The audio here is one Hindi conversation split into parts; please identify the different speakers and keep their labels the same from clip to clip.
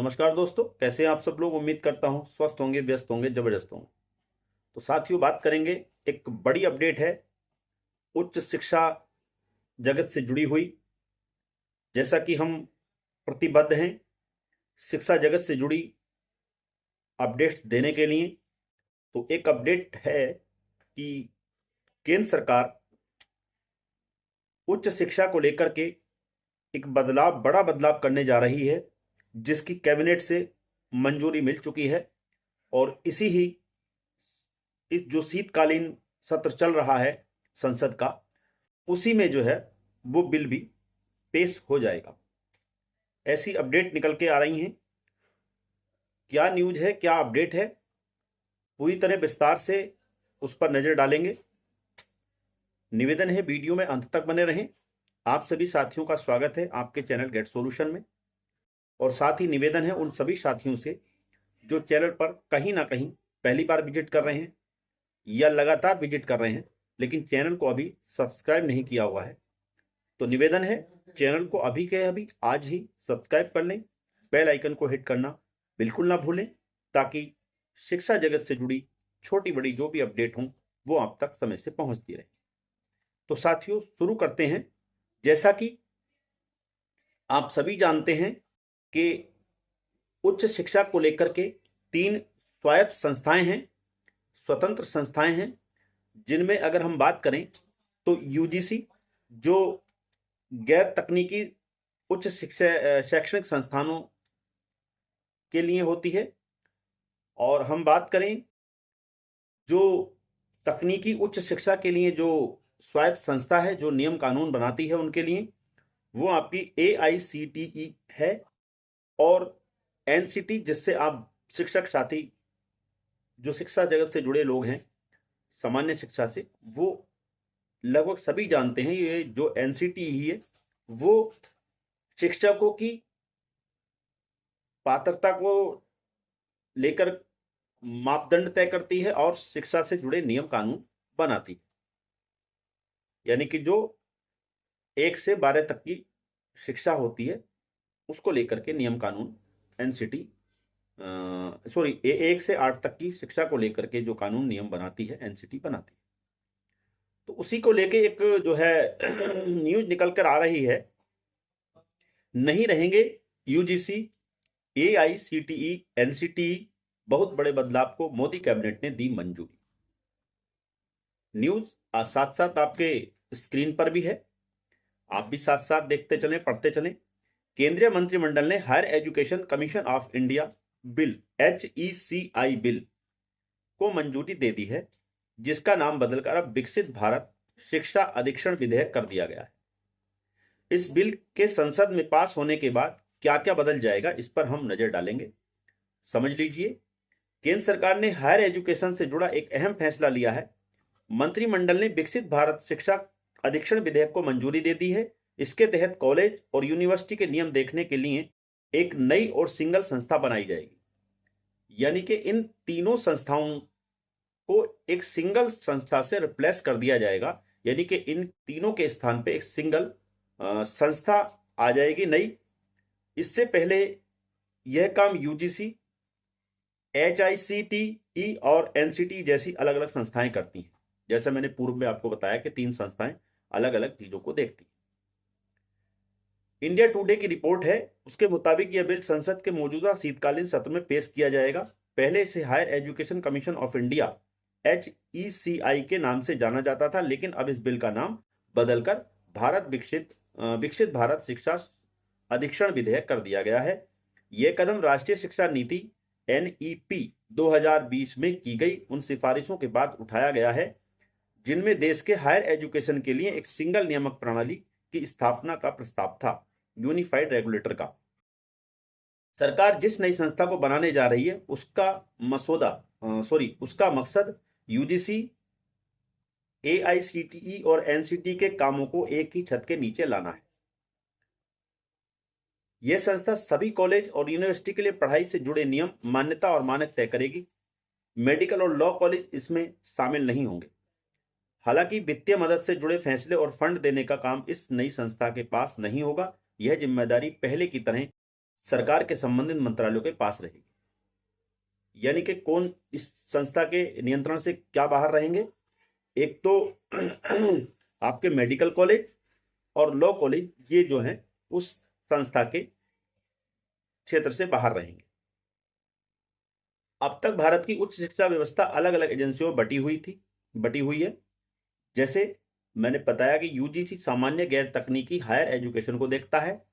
Speaker 1: नमस्कार दोस्तों, कैसे हैं आप सब लोग। उम्मीद करता हूं स्वस्थ होंगे, व्यस्त होंगे, जबरदस्त होंगे। तो साथियों, बात करेंगे, एक बड़ी अपडेट है उच्च शिक्षा जगत से जुड़ी हुई। जैसा कि हम प्रतिबद्ध हैं शिक्षा जगत से जुड़ी अपडेट्स देने के लिए, तो एक अपडेट है कि केंद्र सरकार उच्च शिक्षा को लेकर के एक बड़ा बदलाव करने जा रही है, जिसकी कैबिनेट से मंजूरी मिल चुकी है। और इस जो शीतकालीन सत्र चल रहा है संसद का, उसी में जो है वो बिल भी पेश हो जाएगा। ऐसी अपडेट निकल के आ रही हैं। क्या न्यूज है, क्या अपडेट है, पूरी तरह विस्तार से उस पर नजर डालेंगे। निवेदन है वीडियो में अंत तक बने रहें। आप सभी साथियों का स्वागत है आपके चैनल गेट सॉल्यूशन में। और साथ ही निवेदन है उन सभी साथियों से जो चैनल पर कहीं ना कहीं पहली बार विजिट कर रहे हैं या लगातार विजिट कर रहे हैं, लेकिन चैनल को अभी सब्सक्राइब नहीं किया हुआ है, तो निवेदन है चैनल को अभी के अभी आज ही सब्सक्राइब कर लें। बेल आइकन को हिट करना बिल्कुल ना भूलें, ताकि शिक्षा जगत से जुड़ी छोटी बड़ी जो भी अपडेट हों वो आप तक समय से पहुंचती रहे। तो साथियों, शुरू करते हैं। जैसा कि आप सभी जानते हैं कि उच्च शिक्षा को लेकर के 3 स्वायत्त संस्थाएं हैं, स्वतंत्र संस्थाएं हैं, जिनमें अगर हम बात करें तो यूजीसी जो गैर तकनीकी उच्च शिक्षा शैक्षणिक संस्थानों के लिए होती है, और हम बात करें जो तकनीकी उच्च शिक्षा के लिए जो स्वायत्त संस्था है, जो नियम कानून बनाती है उनके लिए, वो आपकी AICTE है। और NCT, जिससे आप शिक्षक साथी जो शिक्षा जगत से जुड़े लोग हैं सामान्य शिक्षा से, वो लगभग सभी जानते हैं, ये जो NCT ही है वो शिक्षकों की पात्रता को लेकर मापदंड तय करती है और शिक्षा से जुड़े नियम कानून बनाती है। यानी कि जो 1 से 12 तक की शिक्षा होती है उसको लेकर के नियम कानून NCT 1 से 8 तक की शिक्षा को लेकर के जो कानून नियम बनाती है NCT बनाती है। तो उसी को लेके एक जो है न्यूज निकल कर आ रही है, नहीं रहेंगे UGC, AICTE, NCT, बहुत बड़े बदलाव को मोदी कैबिनेट ने दी मंजूरी। न्यूज आज साथ साथ आपके स्क्रीन पर भी है, आप भी साथ साथ देखते चलें, पढ़ते चलें। केंद्रीय मंत्रिमंडल ने higher education commission of India bill HECI bill को मंजूरी दे दी है, जिसका नाम बदलकर अब विकसित भारत शिक्षा अधिक्षण विधेयक कर दिया गया है। इस बिल के संसद में पास होने के बाद क्या क्या बदल जाएगा, इस पर हम नजर डालेंगे। समझ लीजिए, केंद्र सरकार ने हायर एजुकेशन से जुड़ा एक अहम फैसला लिया है। मंत्रिमंडल ने विकसित भारत शिक्षा अधिक्षण विधेयक को मंजूरी दे दी है। इसके तहत कॉलेज और यूनिवर्सिटी के नियम देखने के लिए एक नई और सिंगल संस्था बनाई जाएगी। यानी कि इन तीनों संस्थाओं को एक सिंगल संस्था से रिप्लेस कर दिया जाएगा। यानी कि इन तीनों के स्थान पे एक सिंगल संस्था आ जाएगी नई। इससे पहले यह काम UGC, HICTE और NCT जैसी अलग अलग संस्थाएं करती हैं। जैसा मैंने पूर्व में आपको बताया कि 3 संस्थाएं अलग अलग चीजों को देखती हैं। इंडिया टुडे की रिपोर्ट है, उसके मुताबिक यह बिल संसद के मौजूदा शीतकालीन सत्र में पेश किया जाएगा। पहले इसे higher education commission of India HECI के नाम से जाना जाता था, लेकिन अब इस बिल का नाम बदलकर विकसित भारत शिक्षा अधिक्षण विधेयक कर दिया गया है। यह कदम राष्ट्रीय शिक्षा नीति NEP 2020 में की गई उन सिफारिशों के बाद उठाया गया है, जिनमें देश के हायर एजुकेशन के लिए एक सिंगल नियामक प्रणाली की स्थापना का प्रस्ताव था, यूनिफाइड रेगुलेटर का। सरकार जिस नई संस्था को बनाने जा रही है उसका मकसद UGC, AICTE और NCT के कामों को एक ही छत के नीचे लाना है। यह संस्था सभी कॉलेज और यूनिवर्सिटी के लिए पढ़ाई से जुड़े नियम, मान्यता और मानक तय करेगी। मेडिकल और लॉ कॉलेज इसमें शामिल नहीं होंगे। हालांकि वित्तीय मदद से जुड़े फैसले और फंड देने का काम इस नई संस्था के पास नहीं होगा। यह जिम्मेदारी पहले की तरह सरकार के संबंधित मंत्रालयों के पास रहेगी। यानी कि कौन इस संस्था के नियंत्रण से क्या बाहर रहेंगे? एक तो आपके मेडिकल कॉलेज और लॉ कॉलेज, ये जो हैं उस संस्था के क्षेत्र से बाहर रहेंगे। अब तक भारत की उच्च शिक्षा व्यवस्था अलग अलग एजेंसियों में बटी हुई है। जैसे मैंने बताया कि यूजीसी सामान्य गैर तकनीकी हायर एजुकेशन को देखता है,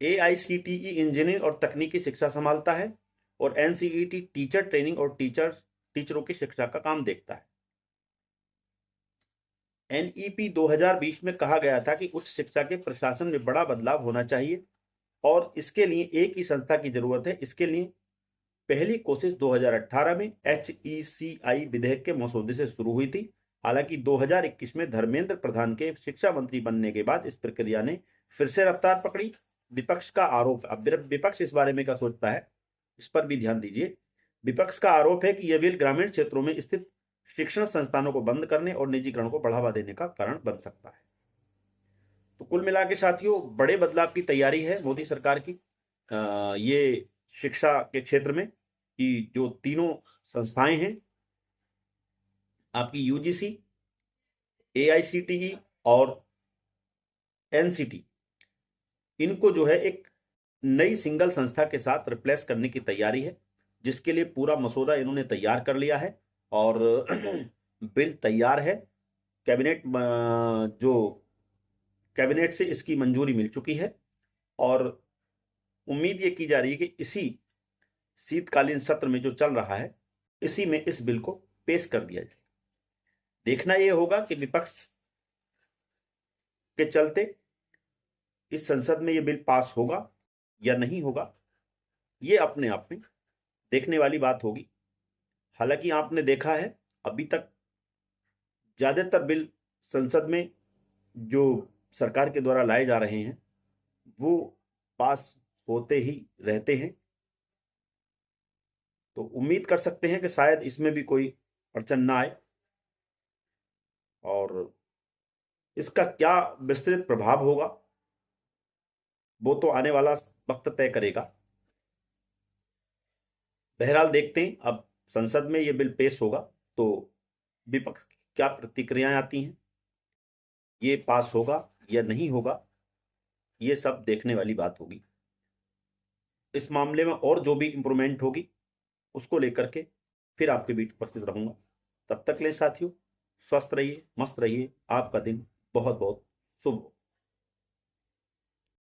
Speaker 1: एआईसीटीई इंजीनियरिंग और तकनीकी शिक्षा संभालता है, और एनसीईटी टीचर ट्रेनिंग और टीचरों की शिक्षा का काम देखता है। एनईपी 2020 में कहा गया था कि उच्च शिक्षा के प्रशासन में बड़ा बदलाव होना चाहिए और इसके लिए एक ही संस्था की जरूरत है। इसके लिए पहली कोशिश 2018 में HECI विधेयक के मसौदे से शुरू हुई थी। हालांकि 2021 में धर्मेंद्र प्रधान के शिक्षा मंत्री बनने के बाद इस प्रक्रिया ने फिर से रफ्तार पकड़ी। विपक्ष का आरोप, अब विपक्ष इस बारे में क्या सोचता है इस पर भी ध्यान दीजिए। विपक्ष का आरोप है कि यह बिल ग्रामीण क्षेत्रों में स्थित शिक्षण संस्थानों को बंद करने और निजीकरण को बढ़ावा देने का कारण बन सकता है। तो कुल मिला के साथियों, बड़े बदलाव की तैयारी है मोदी सरकार की ये शिक्षा के क्षेत्र में, कि जो तीनों संस्थाएं हैं आपकी यूजीसी, एआईसीटीई और एनसीटी, इनको जो है एक नई सिंगल संस्था के साथ रिप्लेस करने की तैयारी है, जिसके लिए पूरा मसौदा इन्होंने तैयार कर लिया है और बिल तैयार है। कैबिनेट से इसकी मंजूरी मिल चुकी है और उम्मीद ये की जा रही है कि इसी शीतकालीन सत्र में जो चल रहा है इसी में इस बिल को पेश कर दिया जाए। देखना यह होगा कि विपक्ष के चलते इस संसद में यह बिल पास होगा या नहीं होगा, यह अपने आप में देखने वाली बात होगी। हालांकि आपने देखा है अभी तक ज्यादातर बिल संसद में जो सरकार के द्वारा लाए जा रहे हैं वो पास होते ही रहते हैं। तो उम्मीद कर सकते हैं कि शायद इसमें भी कोई अड़चन ना आए और इसका क्या विस्तृत प्रभाव होगा वो तो आने वाला वक्त तय करेगा। बहरहाल देखते हैं अब संसद में यह बिल पेश होगा तो विपक्ष की क्या प्रतिक्रियाएं आती हैं, ये पास होगा या नहीं होगा, ये सब देखने वाली बात होगी। इस मामले में और जो भी इंप्रूवमेंट होगी उसको लेकर के फिर आपके बीच उपस्थित रहूंगा। तब तक ले साथियों, स्वस्थ रहिए, मस्त रहिए, आपका दिन बहुत बहुत शुभ हो।